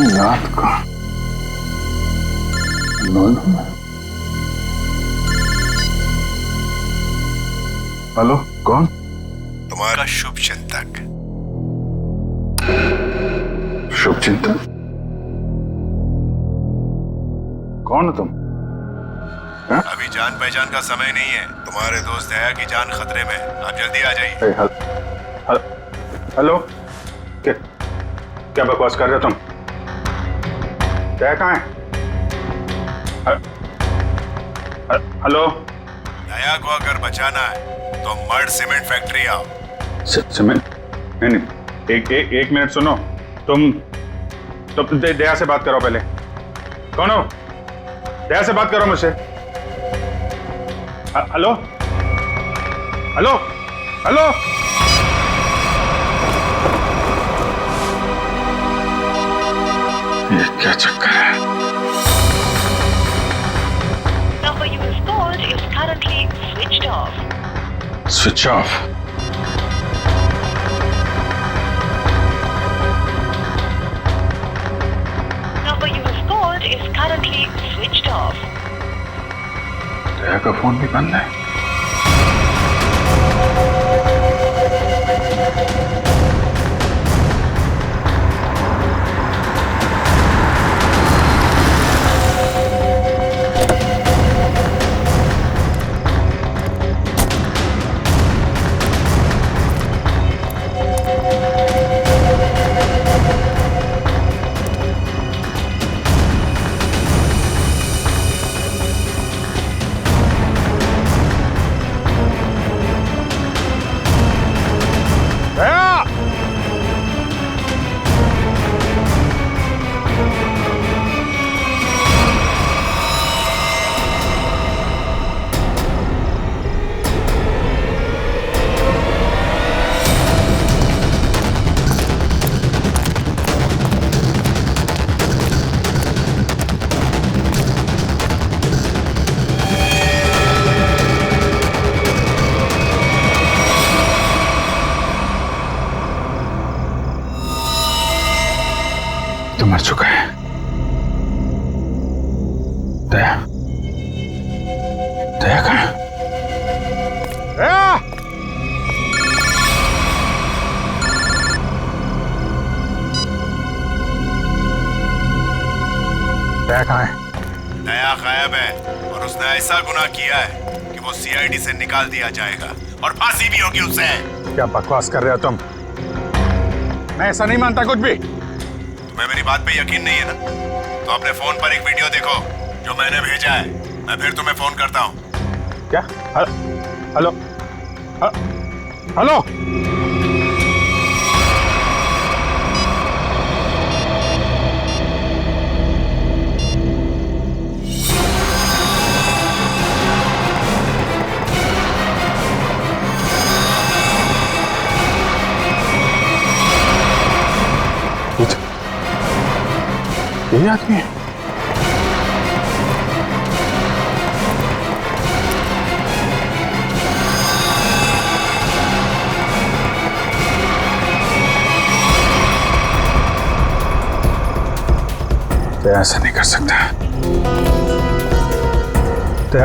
रात को दोनों में। हेलो, कौन? तुम्हारा शुभ चिंतक। शुभ चिंतक? कौन हो तुम? अभी जान पहचान का समय नहीं है। तुम्हारे दोस्त दया की जान खतरे में, आप जल्दी आ जाइए। हेलो, क्या बकवास कर रहे हो तुम? दया कहाँ है? हेलो, दया को अगर बचाना है तो मर्ड सीमेंट फैक्ट्री आओ। सीमेंट? नहीं, एक मिनट सुनो। तुम दया से बात करो पहले। कौन हो? दया से बात करो मुझसे। Hello, hello, hello. ये क्या चक्कर है? Number you have called is currently switched off. Switch off. Number you have called is currently switched off. दया का फोन भी बंद है। तो मर चुका है। दया, दया कहाँ? दया! दया कहाँ है? दया गायब है और उसने ऐसा गुनाह किया है कि वो सीआईडी से निकाल दिया जाएगा और फांसी भी होगी उसे। क्या बकवास कर रहे हो तुम? मैं ऐसा नहीं मानता कुछ भी। तुम्हें मेरी बात पे यकीन नहीं है ना? तो अपने फोन पर एक वीडियो देखो जो मैंने भेजा है। मैं फिर तुम्हें फोन करता हूँ। क्या? Hello, hello. यही आदमी है। तो ऐसा नहीं कर सकता। तो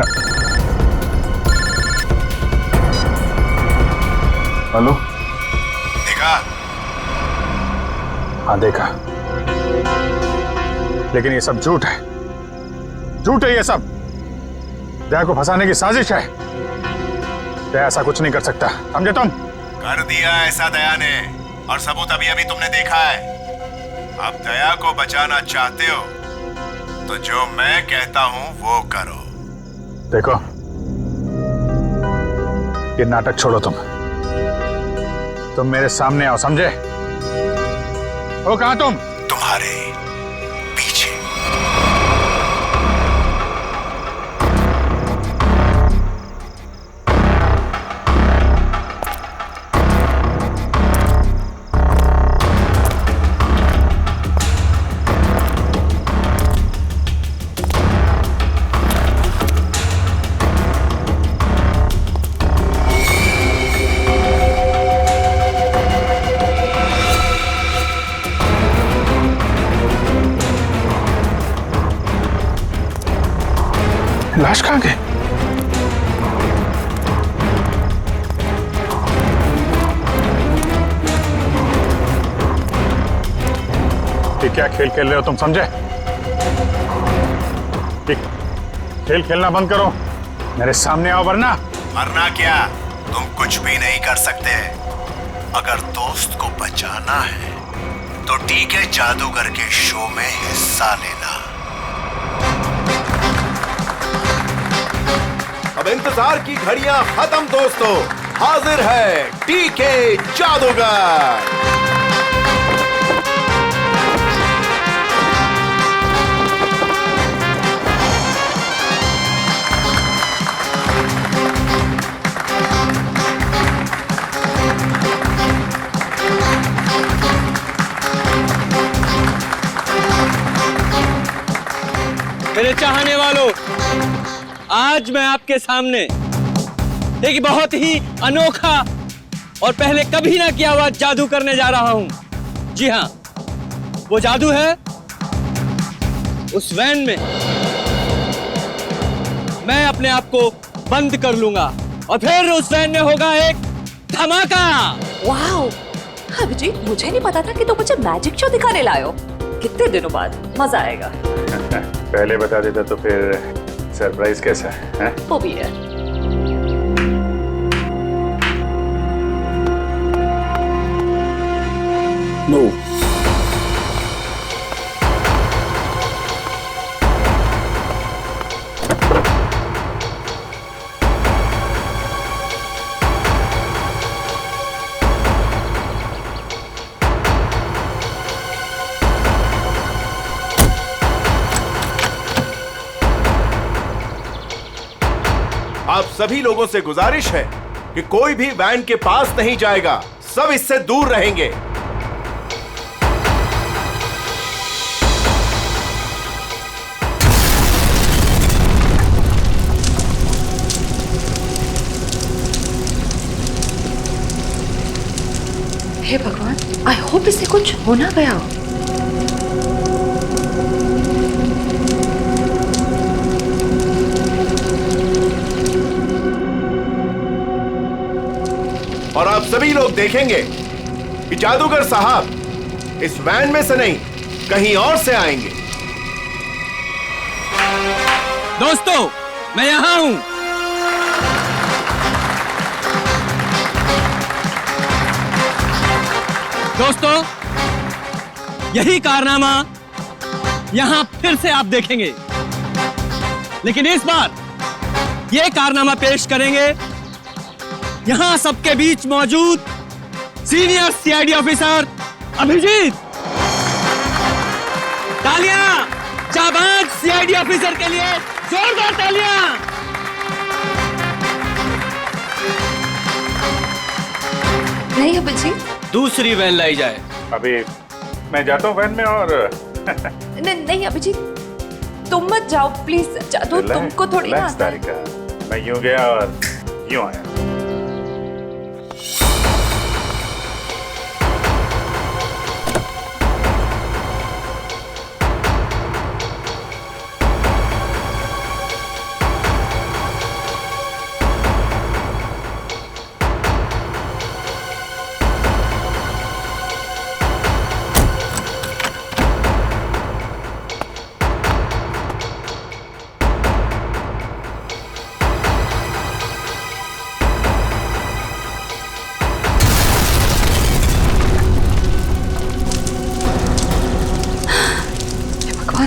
हेलो, देखा? हाँ देखा, लेकिन ये सब झूठ है। झूठ है ये सब। दया को फंसाने की साजिश है। दया ऐसा कुछ नहीं कर सकता, समझे तुम? कर दिया ऐसा दया ने, और सबूत अभी अभी तुमने देखा है। अब दया को बचाना चाहते हो तो जो मैं कहता हूं वो करो। देखो, ये नाटक छोड़ो। तुम मेरे सामने आओ, समझे? हो कहां तुम? तुम्हारे पीछे। प्रकाश कहाँ गए? ये क्या खेल खेल रहे हो तुम, समझे? ये खेल खेलना बंद करो, मेरे सामने आओ वरना। वरना क्या? तुम कुछ भी नहीं कर सकते। अगर दोस्त को बचाना है तो टीके जादूगर के शो में हिस्सा लेना। अब इंतजार की घड़ियां खत्म दोस्तों, हाजिर है टीके जादूगर। मेरे चाहने वालों, आज मैं आपके सामने एक बहुत ही अनोखा और पहले कभी ना किया हुआ जादू करने जा रहा हूं। जी हां, वो जादू है उस वैन में मैं अपने आप को बंद कर लूंगा और फिर उस वैन में होगा एक धमाका। वाओ, अभिजीत, मुझे नहीं पता था कि तुम मुझे मैजिक शो दिखाने लाए हो। कितने दिनों बाद मजा आएगा। पहले बता देता तो फिर सरप्राइज कैसा है? वो भी है। नो, आप सभी लोगों से गुजारिश है कि कोई भी वैन के पास नहीं जाएगा, सब इससे दूर रहेंगे। हे भगवान, आई होप इसे कुछ हो ना गया हो। और आप सभी लोग देखेंगे कि जादूगर साहब इस वैन में से नहीं, कहीं और से आएंगे। दोस्तों, मैं यहां हूं। दोस्तों, यही कारनामा यहां फिर से आप देखेंगे, लेकिन इस बार यह कारनामा पेश करेंगे यहां सबके बीच मौजूद सीनियर सीआईडी ऑफिसर अभिजीत। तालियां जाबाज सीआईडी ऑफिसर के लिए, जोरदार तालियां। नहीं अभिजीत, दूसरी वैन लाई जाए। अभी मैं जाता हूँ वैन में और नहीं अभिजीत, तुम मत जाओ प्लीज। जादू तुमको थोड़ी ना रिलैक्स आता है। तारिका, मैं यूं गया और यूं आया।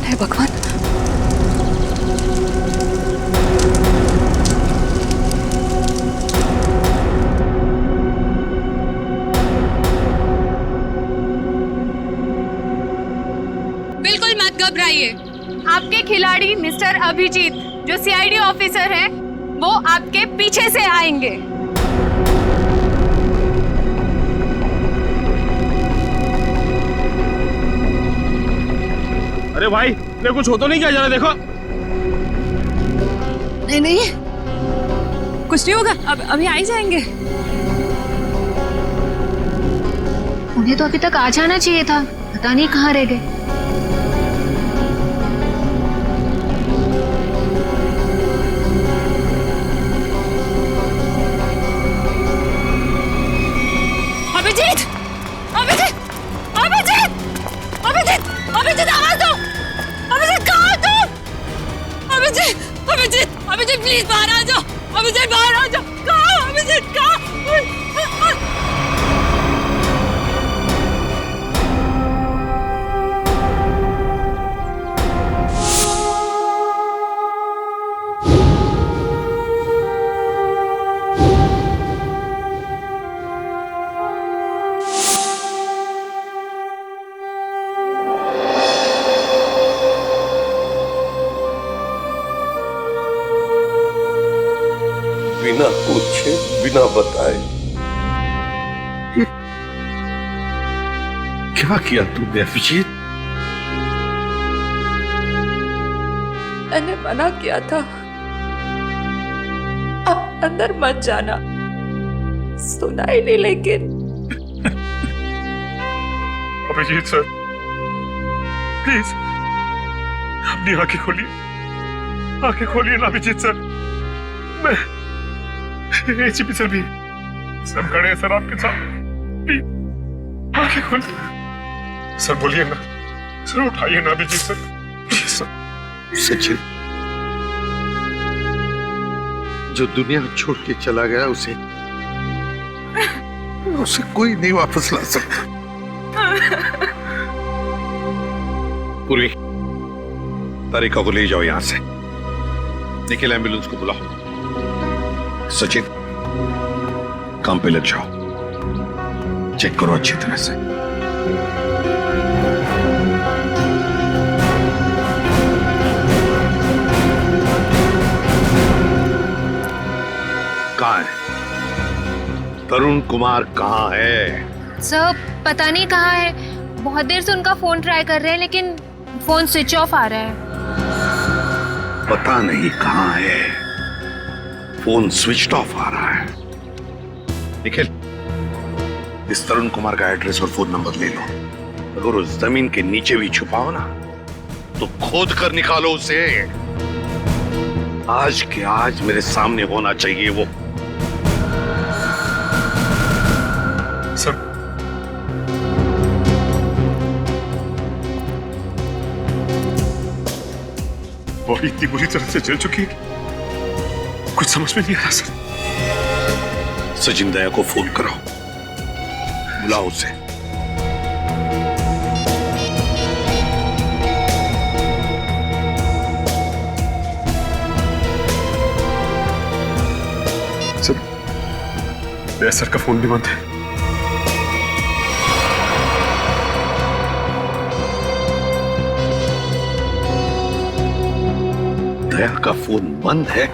है भगवान। बिल्कुल मत घबराइए। आपके खिलाड़ी मिस्टर अभिजीत जो सीआईडी ऑफिसर हैं, वो आपके पीछे से आएंगे। अरे भाई, ये कुछ हो तो नहीं क्या जा रहा? देखो। नहीं नहीं, कुछ नहीं होगा, अब अभी आ ही जाएंगे। उन्हें तो अभी तक आ जाना चाहिए था, पता नहीं कहाँ रह गए। बिना पूछे बिना बताए क्या किया तूने अभिजीत? मैंने मना किया था, अब अंदर मत जाना, सुना ही नहीं। लेकिन अभिजीत सर, प्लीज अपनी आंखें खोलिए, आंखें खोलिए ना अभिजीत सर। मैं एसीपी सर भी सब खड़े हैं सर आपके साथ, प्लीज आंखें खोलिए सर। बोलिए ना सर, उठाइए ना Abhijit sir, please sir. Sachin, जो दुनिया छोड़ के चला गया उसे कोई नहीं वापस ला सकता। पूर्वी, तारिका को ले जाओ यहां से। निखिल, एम्बुलेंस को बुलाओ। सचिन, काम पे लग जाओ, चेक करो अच्छी तरह से। कहाँ है तरुण कुमार? कहाँ है सर? पता नहीं कहाँ है, बहुत देर से उनका फोन ट्राई कर रहे हैं लेकिन फोन स्विच ऑफ आ रहा है। पता नहीं कहाँ है, फोन स्विच ऑफ आ रहा है। निखिल, इस तरुण कुमार का एड्रेस और फोन नंबर ले लो। अगर उस जमीन के नीचे भी छुपाओ ना तो खोद कर निकालो उसे। आज के आज मेरे सामने होना चाहिए वो। सर, बॉडी इतनी बुरी तरह से जल चुकी है, कुछ समझ में नहीं आ रहा सर। सचिन, दया को फोन करो, बुलाओ उसे। सर, दया सर का फोन भी बंद है। दया का फोन बंद है?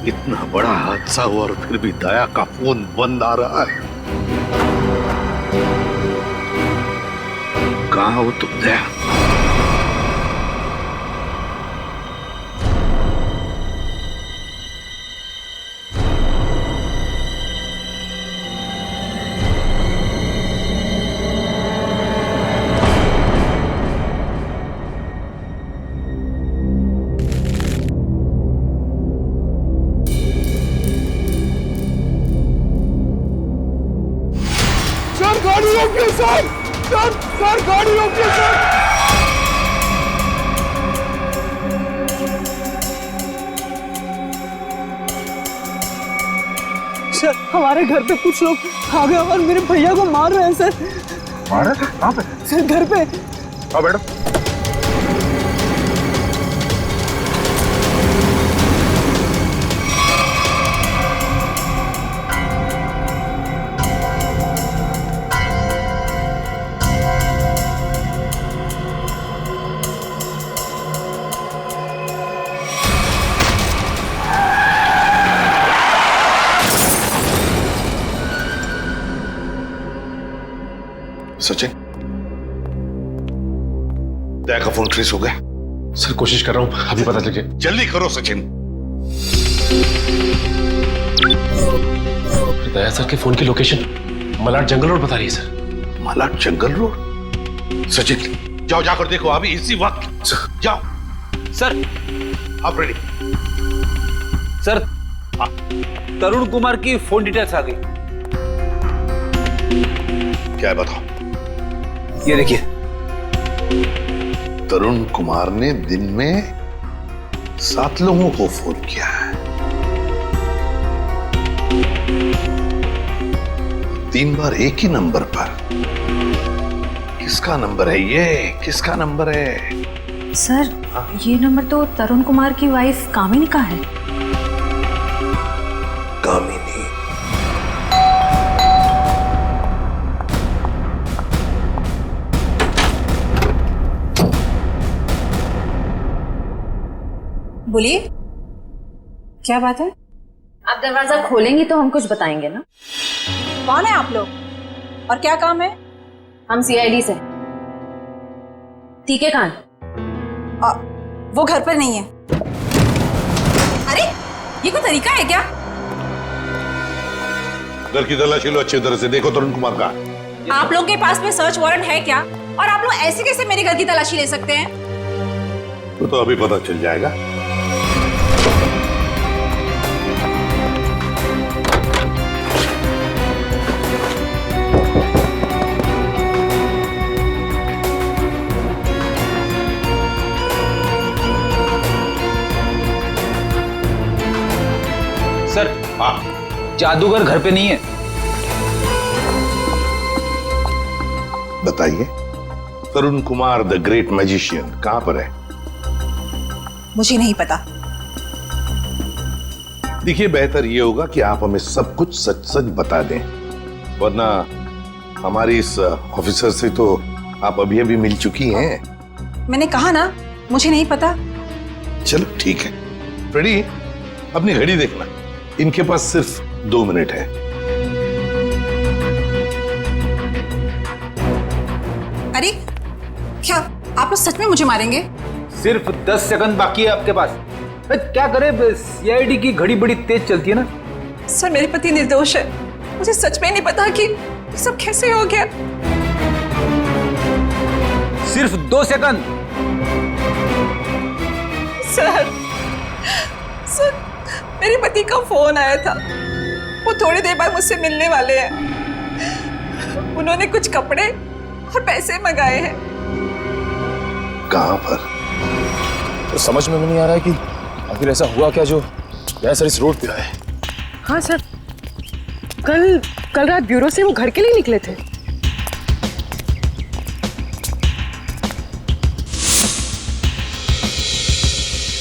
इतना बड़ा हादसा हुआ और फिर भी दया का फोन बंद आ रहा है। कहाँ हो तुम दया? गाड़ी रोकिए सर, सर गाड़ी रोकिए सर। सर, हमारे घर पे कुछ लोग आ गए और मेरे भैया को मार रहे हैं सर। मार रहे? कहाँ पे? सर, घर पे। आओ बैठो। सचिन, दया का फोन ट्रेस हो गया? सर, कोशिश कर रहा हूँ, अभी पता चल जाए। जल्दी करो सचिन। दया सर के फोन की लोकेशन मलाड जंगल रोड बता रही है सर। मलाड जंगल रोड? सचिन, जाओ, जाकर देखो अभी इसी वक्त। जाओ। सर, आप रेडी? सर, तरुण कुमार की फोन डिटेल्स आ गई। क्या है बताओ? ये देखिए। तरुण कुमार ने दिन में 7 लोगों को फोन किया है। 3 बार एक ही नंबर पर। किसका नंबर है ये? किसका नंबर है? सर, ये नंबर तो तरुण कुमार की वाइफ कामिनी का है। कामिनी? बोलिए। क्या बात है? आप दरवाजा खोलेंगी तो हम कुछ बताएंगे ना। कौन है आप लोग और क्या काम है? हम सीआईडी से। ठीक है कान? वो घर पर नहीं है। अरे ये कोई तरीका है क्या? घर की तलाशी लो, अच्छी तरह से देखो तरुण कुमार का। आप लोग के पास में सर्च वारंट है क्या? और आप लोग ऐसे कैसे मेरे घर की तलाशी ले सकते हैं? तो अभी पता चल जाएगा। सर, जादूगर घर पे नहीं है। बताइए, तरुण कुमार द ग्रेट मैजिशियन कहां पर है? मुझे नहीं पता। देखिए, बेहतर ये होगा कि आप हमें सब कुछ सच सच बता दें, वरना हमारी इस ऑफिसर से तो आप अभी अभी मिल चुकी हैं। मैंने कहा ना, मुझे नहीं पता। चलो ठीक है। फ्रेडी, अपनी घड़ी देखना, इनके पास सिर्फ 2 मिनट है। अरे क्या आप लोग सच में मुझे मारेंगे? सिर्फ 10 सेकंड बाकी है आपके पास। क्या करे, सीआईडी की घड़ी बड़ी तेज चलती है ना। सर, मेरे पति निर्दोष है। मुझे सच में नहीं पता कि ये सब कैसे हो गया। सिर्फ 2 सेकंड। सर, मेरे पति का फोन आया था। वो थोड़ी देर बाद मुझसे मिलने वाले हैं। उन्होंने कुछ कपड़े और पैसे मंगाए हैं। कहां पर? तो समझ में नहीं आ रहा है कि आखिर ऐसा हुआ क्या जो सर इस रोड पे आए। हाँ सर, कल रात ब्यूरो से वो घर के लिए निकले थे।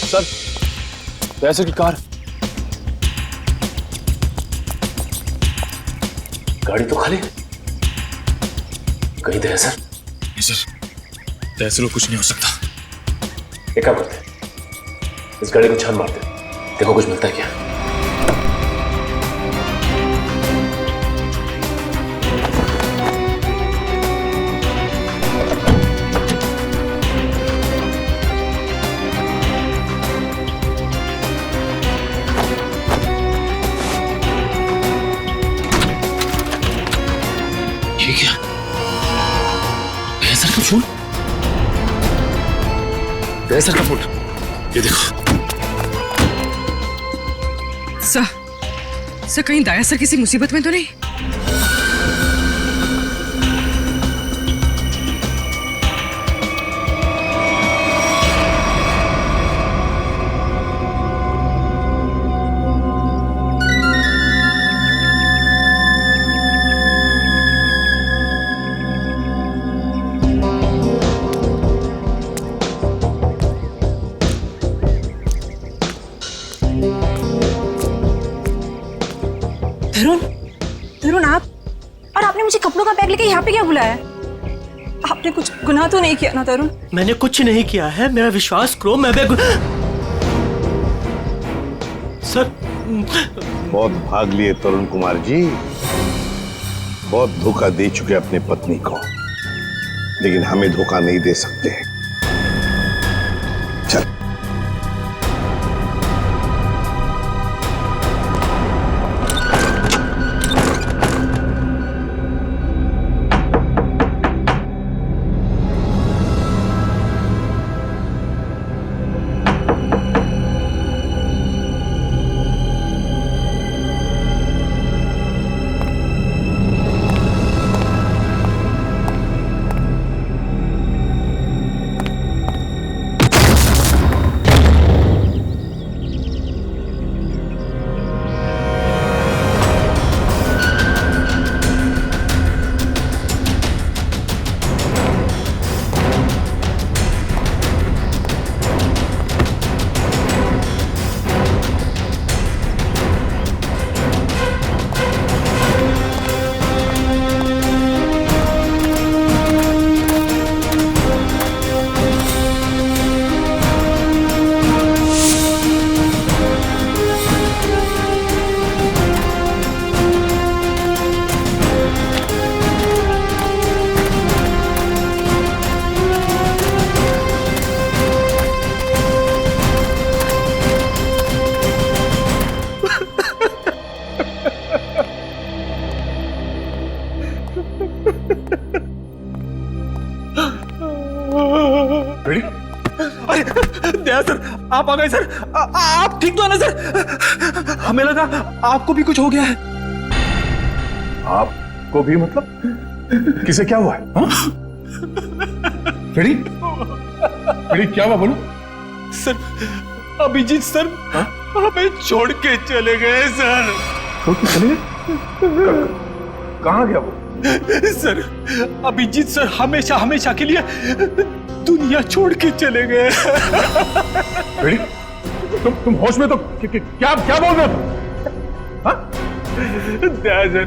सर, सर की कार, गाड़ी तो खाली। कहीं दया सर? नहीं सर, दया कुछ नहीं हो सकता। एक काम करते हैं, इस गाड़ी को छान मारते हैं, देखो कुछ मिलता है क्या। ये क्या? सर का फोन, सर का फोन, ये देखो। सर कहीं दाया सर किसी मुसीबत में तो नहीं? तरुण, आप और आपने मुझे कपड़ों का बैग लेके यहाँ पे क्या बुलाया? आपने कुछ गुनाह तो नहीं किया ना तरुण? मैंने कुछ नहीं किया है, मेरा विश्वास करो। मैं सर, बहुत भाग लिए तरुण कुमार जी, बहुत धोखा दे चुके अपनी पत्नी को, लेकिन हमें धोखा नहीं दे सकते। चल। रेडी? अरे दया सर, आप आ गए सर। आप ठीक तो है ना सर? हमें लगा आपको भी कुछ हो गया है। आपको भी मतलब? किसे क्या हुआ है? रेडी? रेडी, क्या हुआ बोलो? सर, अभिजीत सर हमें छोड़ के चले गए सर। छोड़ के चले गए? कहाँ गया वो? सर, अभिजीत सर हमेशा हमेशा के लिए दुनिया छोड़ के चले गए। रेडी? तुम होश में तो क्या बोल रहे हो? हाँ? दया सर,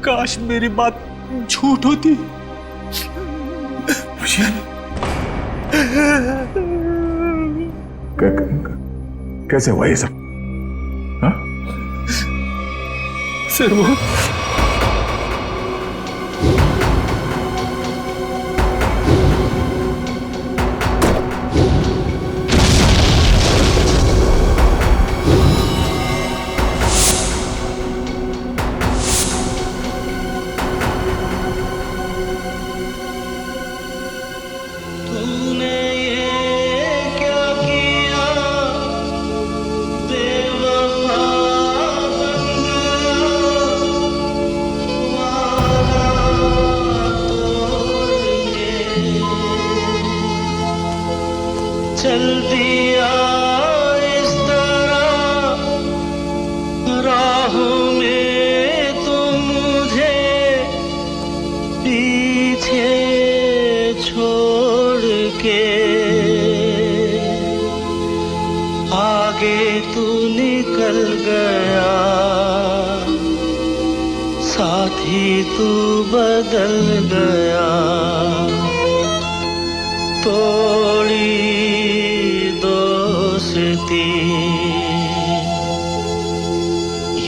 काश मेरी बात झूठ होती। कैसे हुआ ये सब? हाँ? सर वो चल दिया इस तरह राहों में तो मुझे पीछे छोड़ के आगे तू निकल गया, साथ ही तू बदल गया। तोड़ी दोस्ती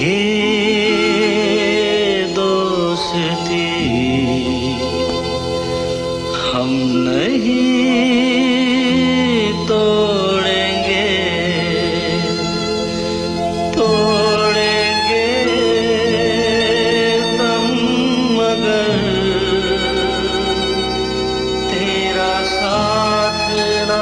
ये दोस्ती हम नहीं तोड़ेंगे, तोड़ेंगे तुम मगर तेरा साथ ना।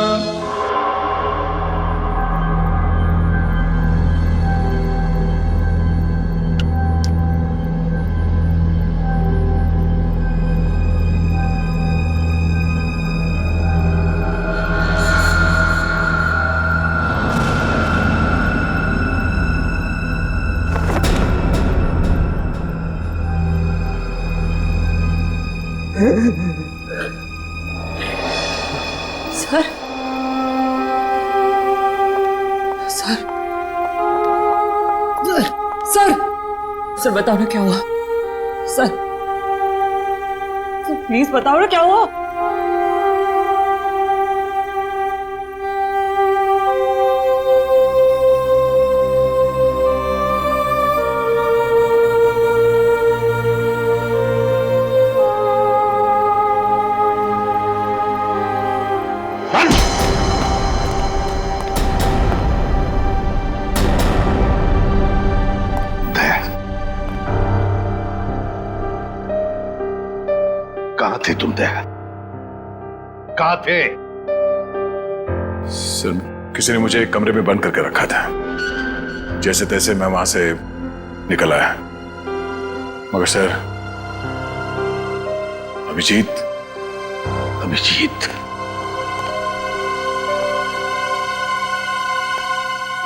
सर, सर, सर, सर बताओ ना क्या हुआ? सर, प्लीज बताओ ना क्या हुआ? कहां थे तुम दया? कहां थे? सर, किसी ने मुझे एक कमरे में बंद करके रखा था। जैसे तैसे मैं वहां से निकल आया, मगर सर अभिजीत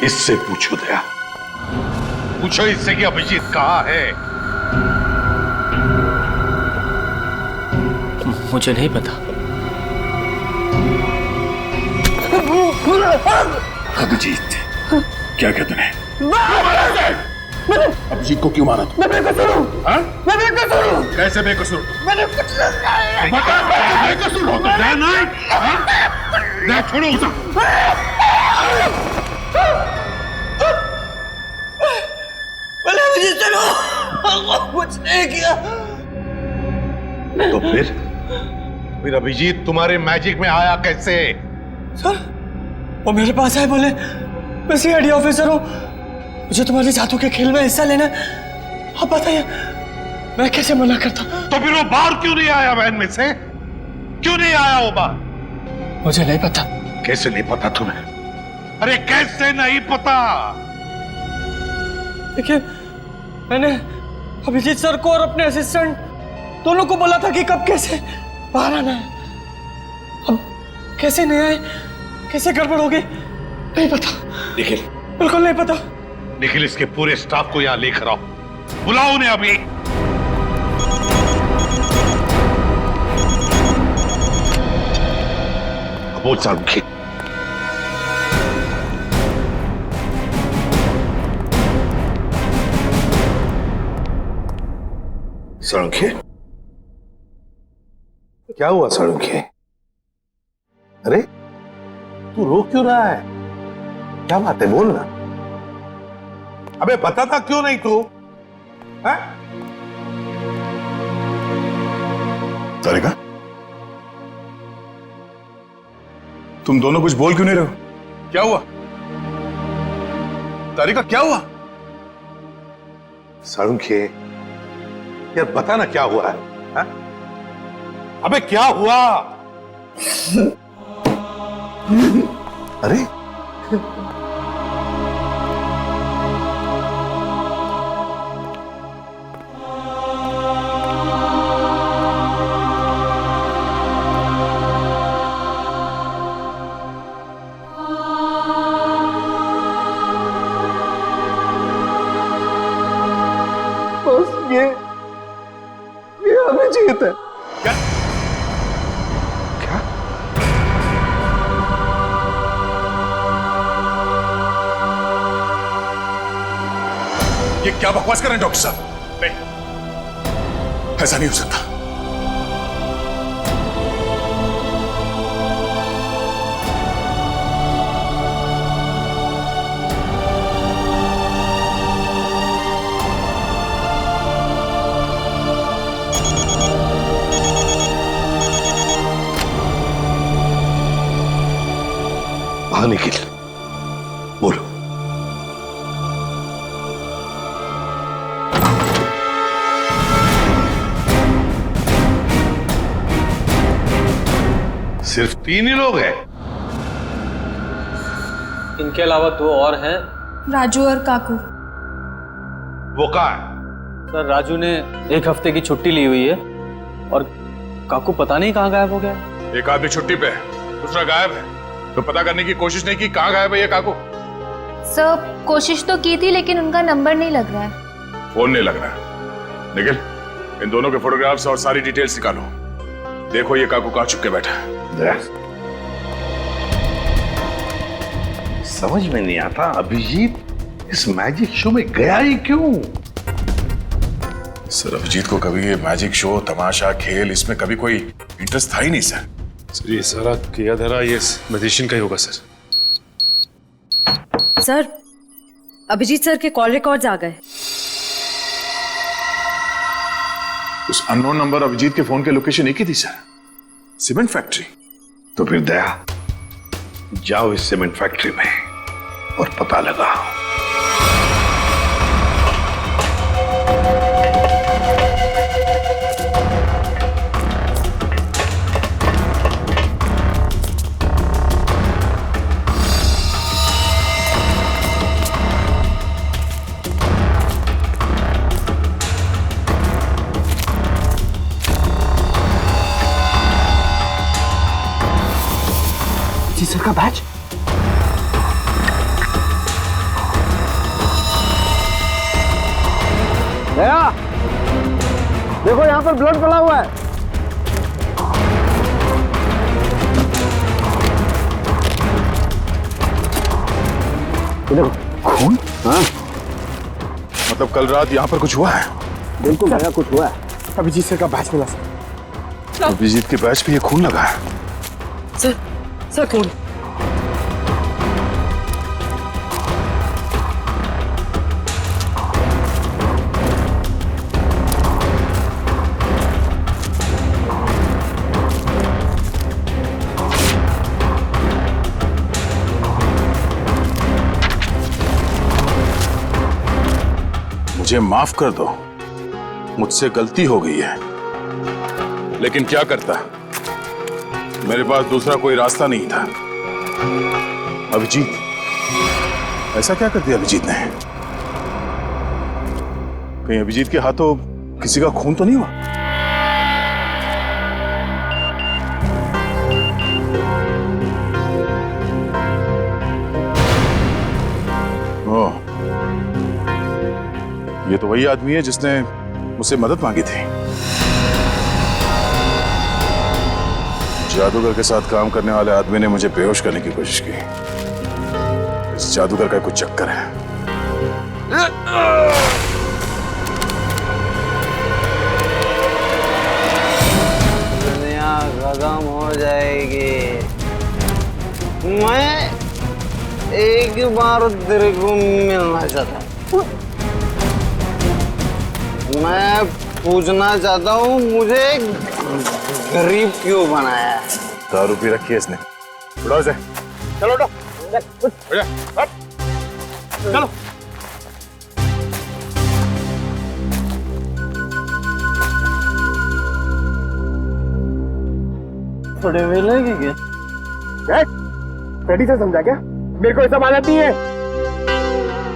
इससे पूछो दया, पूछो इससे कि अभिजीत कहां है? मुझे नहीं पता। अभिजीत, क्या कहते हैं? अभिजीत को क्यों मारा? मैं बेकसूर हूं। हाँ? मैं बेकसूर हूं। कैसे बेकसूर? मैंने कुछ नहीं बता, बेकसूर हो तो दया नहीं? दया छोड़ो उसे। मैंने अभिजीत चलो कुछ नहीं किया। तो फिर अभिजीत तुम्हारे मैजिक में आया कैसे? सर, वो मेरे पास आए, बोले मैं सीआईडी ऑफिसर हूँ, मुझे तुम्हारे जादू के खेल में हिस्सा लेना है। आप बताइए मैं कैसे मना करता? तो फिर वो बाहर क्यों नहीं आया वैन में से? क्यों नहीं आया वो बाहर? मुझे नहीं पता। कैसे नहीं पता तुम्हें? अरे कैसे नहीं पता? देखिए, मैंने अभिजीत सर को और अपने असिस्टेंट दोनों को बोला था कि कब कैसे बाहर आना है। अब कैसे नहीं आए, कैसे गड़बड़ हो गई, नहीं पता। निखिल, बिल्कुल नहीं पता। निखिल, इसके पूरे स्टाफ को यहां लेकर आओ, बुलाओ उन्हें अभी। बोल सारुखी। सारुखी, क्या हुआ सारुखी? अरे तू रो क्यों रहा है? क्या बात है, बोल ना। अबे बता था क्यों नहीं तू? है? तारिका, तुम दोनों कुछ बोल क्यों नहीं रहे हो? क्या हुआ? तारिका, क्या हुआ? सारुखी, यार बता ना क्या हुआ है? अबे क्या हुआ? अरे ये अभिजीत है। क्या? क्या? ये क्या बकवास कर रहे हैं डॉक्टर साहब? नहीं, ऐसा नहीं हो सकता। हाँ निखिल, बोलो। सिर्फ 3 ही लोग हैं? इनके अलावा 2 और हैं, राजू और काकू। वो कहाँ है? सर, राजू ने 1 हफ्ते की छुट्टी ली हुई है और काकू पता नहीं कहाँ गायब हो गया। एक आदमी छुट्टी पे है, दूसरा गायब है, तो पता करने की कोशिश नहीं की कहाँ गायब है ये काकू? सर, कोशिश तो की थी लेकिन उनका नंबर नहीं लग रहा है। फोन नहीं लग रहा है। निखिल, इन दोनों के फोटोग्राफ्स और सारी डिटेल्स निकालो। देखो ये काकू कहाँ छुप के बैठा है। समझ में नहीं आता अभिजीत इस मैजिक शो में गया ही क्यों? सर, अभिजीत को कभी ये मैजिक शो, तमाशा, खेल, इसमें कभी कोई इंटरेस्ट था ही नहीं सर। सर, ये सारा किया धरा ये मैजिशियन का ही होगा सर। सर, अभिजीत सर के कॉल रिकॉर्ड्स आ गए। उस अननोन नंबर अभिजीत के फोन के लोकेशन एक ही थी सर, सीमेंट फैक्ट्री। तो फिर दया, जाओ इस सीमेंट फैक्ट्री में और पता लगाओ। सर का बैच? दया, देखो यहाँ पर ब्लड पड़ा हुआ है। देखो खून। हाँ, मतलब कल रात यहाँ पर कुछ हुआ है? बिल्कुल दया, कुछ हुआ है। अभिजीत सर का बैच मिला सर। अभिजीत के बैच पे ये खून लगा है। सर खून। मुझे माफ कर दो, मुझसे गलती हो गई है, लेकिन क्या करता, मेरे पास दूसरा कोई रास्ता नहीं था। अभिजीत, ऐसा क्या कर दिया अभिजीत ने? कहीं अभिजीत के हाथों किसी का खून तो नहीं हुआ? ओह, ये तो वही आदमी है जिसने मुझसे मदद मांगी थी। जादूगर के साथ काम करने वाले आदमी ने मुझे बेहोश करने की कोशिश की। इस जादूगर का कुछ चक्कर है। दुनिया खत्म हो जाएगी। मैं एक बार तेरे को मिलना चाहता हूँ। मैं पूछना चाहता हूँ, मुझे गरीब क्यों बनाया? दारू पी रखी है इसने। उठाओ इसे। चलो उठो। चलो। थोड़े मिलेगी क्या? रेडी से समझा क्या? मेरे को ऐसा माना नहीं है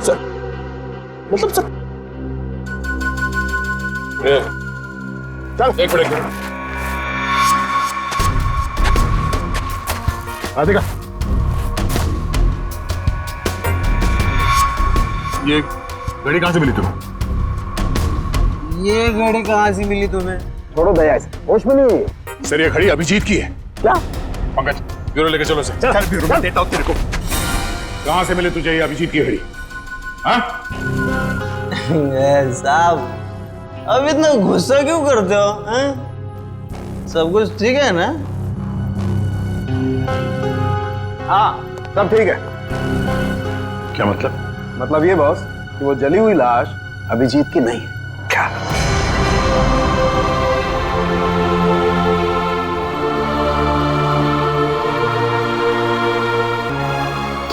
सर। मतलब सर चल एक मिनट आदेगा। ये घड़ी कहां से मिली तुम्हें? ये घड़ी कहां से मिली तुम्हें? छोड़ो दया से, होश में नहीं हुई। सर ये घड़ी अभिजीत की है। क्या? पंकज ब्यूरो लेके चलो सर। चल ब्यूरो में देता हूं तेरे को। कहां से मिली तुझे ये अभिजीत की घड़ी? हाँ? साहब अब इतना गुस्सा क्यों करते हो? हैं? सब कुछ ठीक है ना? हाँ सब ठीक है। क्या मतलब? मतलब ये बॉस कि वो जली हुई लाश अभिजीत की नहीं है। क्या?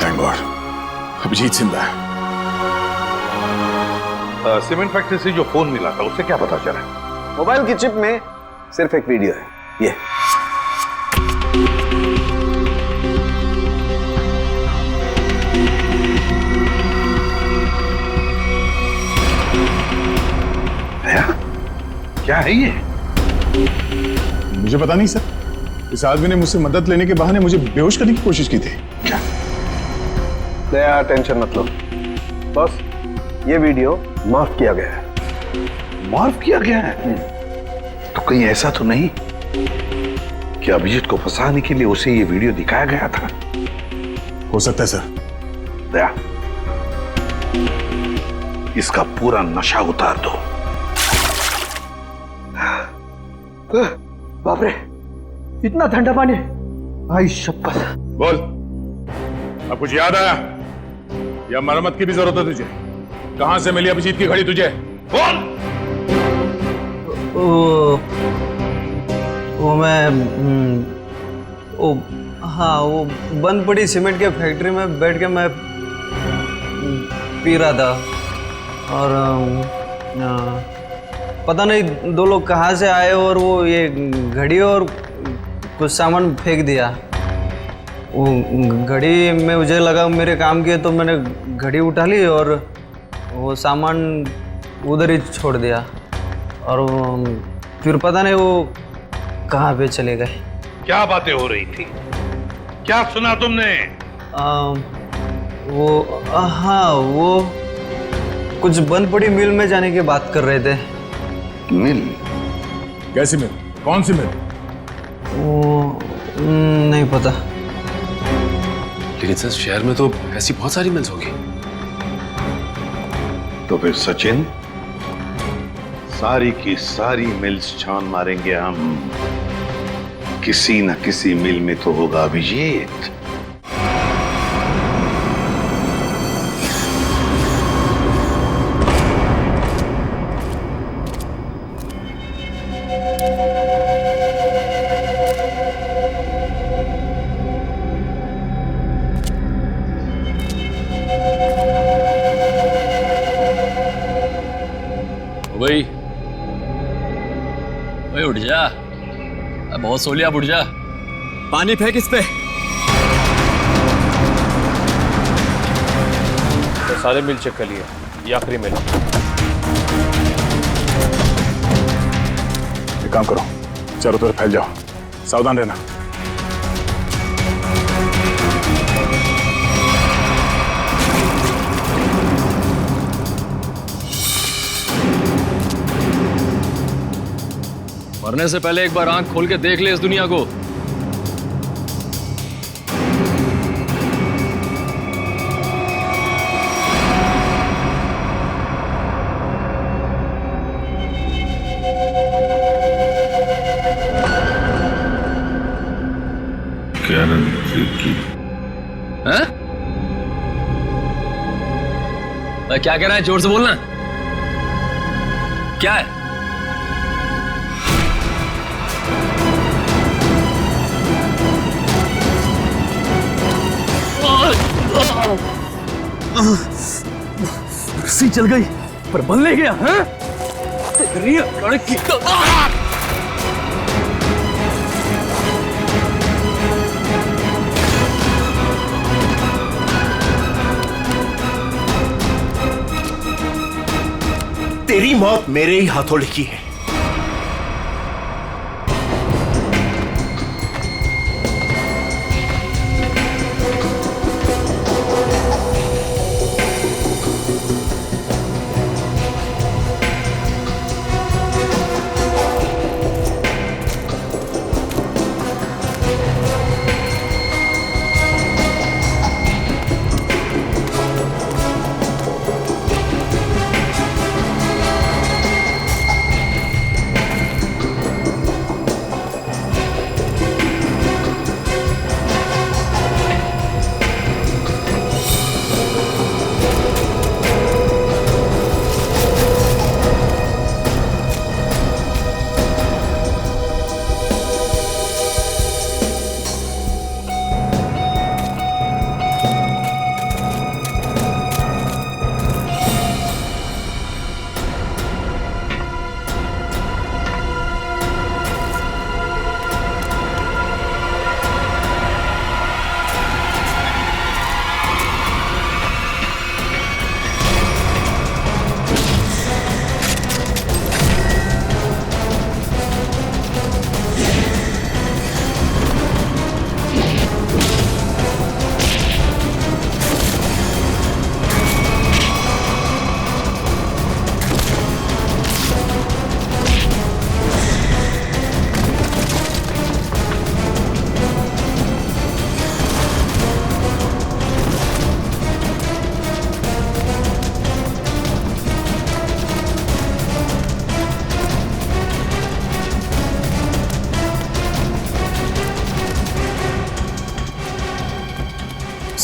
थैंक गॉड अभिजीत जिंदा है। सीमेंट फैक्ट्री से जो फोन मिला था उससे क्या पता चला? मोबाइल की चिप में सिर्फ एक वीडियो है, ये। क्या है ये? मुझे पता नहीं सर। इस आदमी ने मुझसे मदद लेने के बहाने मुझे बेहोश करने की कोशिश की थी। क्या? दया टेंशन मत लो बॉस, ये वीडियो माफ किया गया है। माफ किया गया है? तो कहीं ऐसा तो नहीं कि अभिजीत को फंसाने के लिए उसे ये वीडियो दिखाया गया था? हो सकता है सर। दया, इसका पूरा नशा उतार दो। बाप रे, इतना ठंडा पानी! भाई शपथ। बोल, अब कुछ याद आया या मरम्मत की भी जरूरत है तुझे? कहां से मिली अभिजीत की घड़ी तुझे? बोल। वो मैं हाँ, वो बंद पड़ी सीमेंट के फैक्ट्री में बैठ के मैं पी रहा था और पता नहीं दो लोग कहाँ से आए और वो ये घड़ी और कुछ सामान फेंक दिया। वो घड़ी में मुझे लगा मेरे काम की है तो मैंने घड़ी उठा ली और वो सामान उधर ही छोड़ दिया और फिर पता नहीं वो कहाँ पे चले गए। क्या बातें हो रही थी? क्या सुना तुमने? हाँ, वो कुछ बंद पड़ी मिल में जाने की बात कर रहे थे। मिल? कैसी मिल? कौन सी मिल? वो नहीं पता। लेकिन सर शहर में तो ऐसी बहुत सारी मिल्स होगी। तो फिर सचिन, सारी की सारी मिल्स छान मारेंगे हम। किसी न किसी मिल में तो होगा अभिजीत। भाई ओए उठ जा, बहुत सो लिया, उठ जा। पानी फेंक इस पे। तो सारे मिल चेक कर लिए, ये आखिरी मिल। एक काम करो, चारों तरफ फैल जाओ, सावधान रहना। मरने से पहले एक बार आंख खोल के देख ले इस दुनिया को। हैं? क्या कह रहा है? जोर से बोलना। क्या है? रस्सी चल गई पर बल नहीं गया। हैं? तेरी मौत मेरे ही हाथों लिखी है।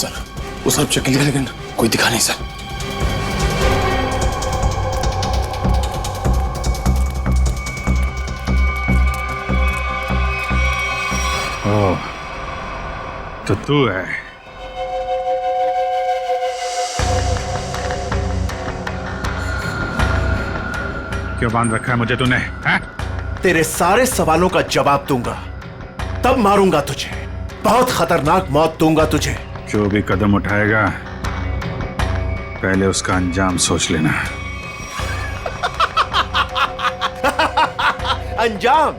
सर वो सब चेक लिया लेकिन कोई दिखा नहीं सर। ओह, तो तू है। क्यों बांध रखा है मुझे तूने? तेरे सारे सवालों का जवाब दूंगा, तब मारूंगा तुझे। बहुत खतरनाक मौत दूंगा तुझे। जो भी कदम उठाएगा पहले उसका अंजाम सोच लेना। अंजाम?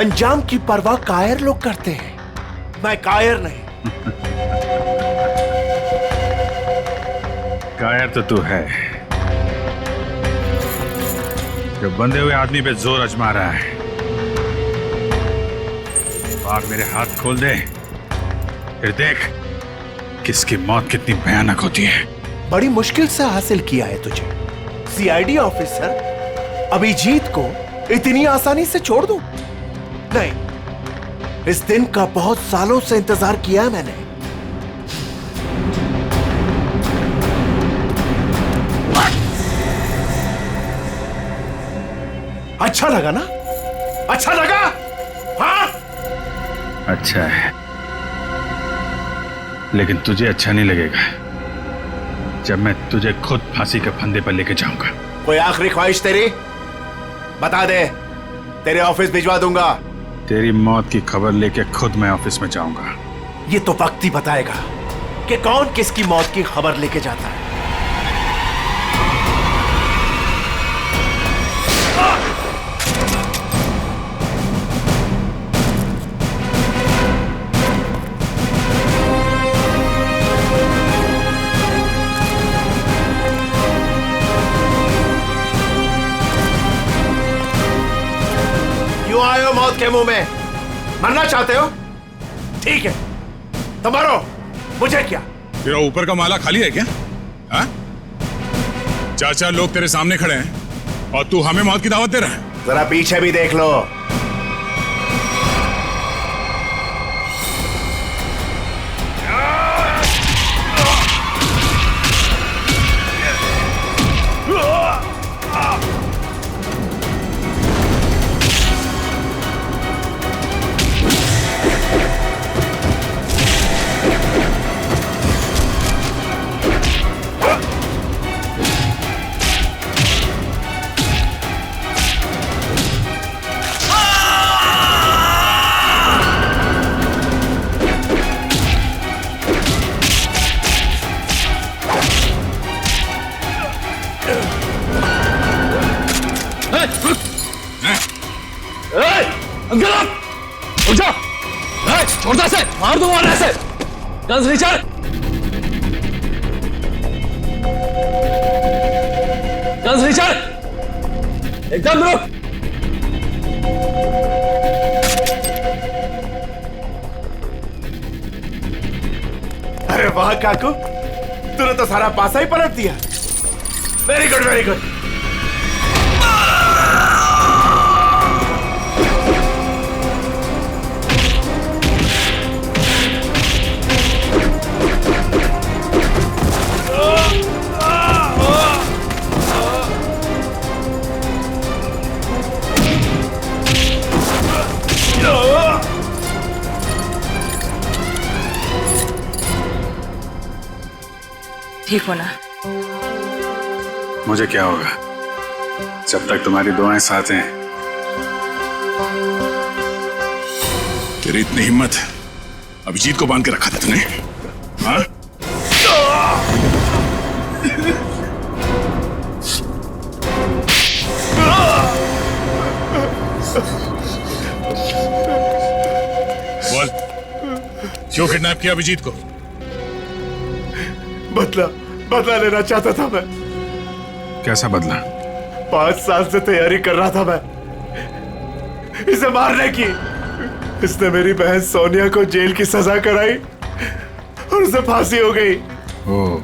अंजाम की परवाह कायर लोग करते हैं, मैं कायर नहीं। कायर तो तू है, जो बंधे हुए आदमी पे जोर आजमा रहा है। बाग मेरे हाथ खोल दे, फिर देख किसकी मौत कितनी भयानक होती है। बड़ी मुश्किल से हासिल किया है तुझे। सीआईडी ऑफिसर अभिजीत को इतनी आसानी से छोड़ दूं? नहीं, इस दिन का बहुत सालों से इंतजार किया है मैंने। अच्छा लगा ना? अच्छा लगा? हाँ? अच्छा है, लेकिन तुझे अच्छा नहीं लगेगा जब मैं तुझे खुद फांसी के फंदे पर लेके जाऊंगा। कोई आखिरी ख्वाहिश तेरी? बता दे, तेरे ऑफिस भिजवा दूंगा। तेरी मौत की खबर लेके खुद मैं ऑफिस में जाऊंगा। ये तो वक्त ही बताएगा कि कौन किसकी मौत की खबर लेके जाता है। क्यों आए हो मौत के मुंह में? मरना चाहते हो? ठीक है तो मरो, मुझे क्या। तेरा ऊपर का माला खाली है क्या? हाँ? 4 लोग तेरे सामने खड़े हैं और तू हमें मौत की दावत दे रहा है। जरा पीछे भी देख लो। उठ जा, छोड़ता से मार दूंगा ऐसे। गन्स नीचे। गन्स नीचे, एकदम रुक। अरे वाह काकू, तूने तो सारा पासा ही पलट दिया। Very good very good. ठीक हो ना? मुझे क्या होगा जब तक तुम्हारी दुआएं साथ हैं। तेरी इतनी हिम्मत अभिजीत को बांध के रखा था तूने? हाँ? बोल, क्यों किडनैप किया अभिजीत को? बदला लेना चाहता था मैं। कैसा बदला? 5 साल से तैयारी कर रहा था मैं इसे मारने की। इसने मेरी बहन सोनिया को जेल की सजा कराई और उसे फांसी हो गई। ओह,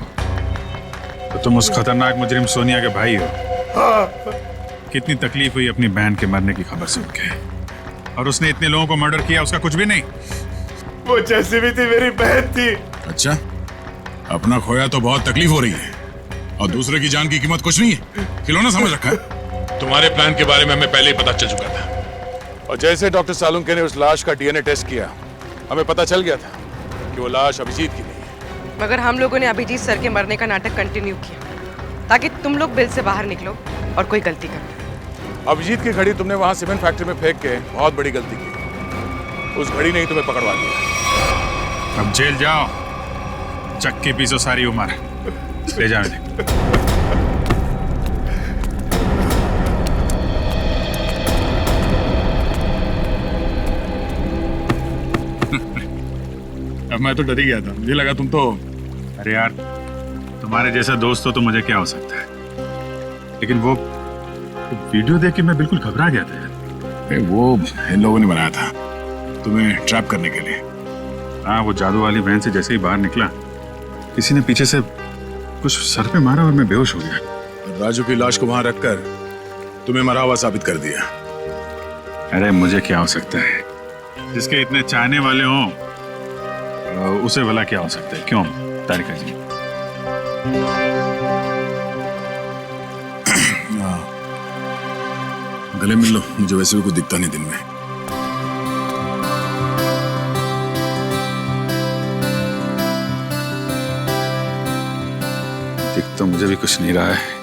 तो तुम उस खतरनाक मुजरिम सोनिया के भाई हो? हाँ। कितनी तकलीफ हुई अपनी बहन के मरने की खबर सुन के। और उसने इतने लोगों को मर्डर किया, उसका कुछ भी नहीं? वो जैसी भी थी मेरी बहन थी। अच्छा, अपना खोया तो बहुत तकलीफ हो रही है और दूसरे की जान की कीमत कुछ नहीं है। खिलौना समझ रखा है? तुम्हारे प्लान के बारे में हमें पहले ही पता चल चुका था और जैसे डॉक्टर सालुंके ने उस लाश का डीएनए टेस्ट किया, हमें पता चल गया था कि वो लाश अभिजीत की नहीं है। मगर हम लोगों ने अभिजीत सर के मरने का नाटक कंटिन्यू किया ताकि तुम लोग बिल से बाहर निकलो और कोई गलती कर। अभिजीत की घड़ी तुमने वहां सीमेंट फैक्ट्री में फेंक के बहुत बड़ी गलती की। उस घड़ी ने ही तुम्हें पकड़वा दिया। अब जेल जाओ, चक्की पीसो सारी उम्र। ले जाओ इन्हें। अब मैं तो डर ही गया था, मुझे लगा तुम तो। अरे यार, तुम्हारे जैसा दोस्त हो तो मुझे क्या हो सकता है, लेकिन वो वीडियो देख के मैं बिल्कुल घबरा गया था यार। वो इन लोगों ने बनाया था तुम्हें ट्रैप करने के लिए। हाँ, वो जादू वाली वैन से जैसे ही बाहर निकला, किसी ने पीछे से कुछ सर पे मारा और मैं बेहोश हो गया। राजू की लाश को वहां रखकर तुम्हें मरा हुआ साबित कर दिया। अरे मुझे क्या हो सकता है, जिसके इतने चाहने वाले हों उसे भला क्या हो सकता है? क्यों तारिका जी? गले मिल लो, मुझे वैसे भी कुछ दिखता नहीं दिन में। दिख तो मुझे भी कुछ नहीं रहा है।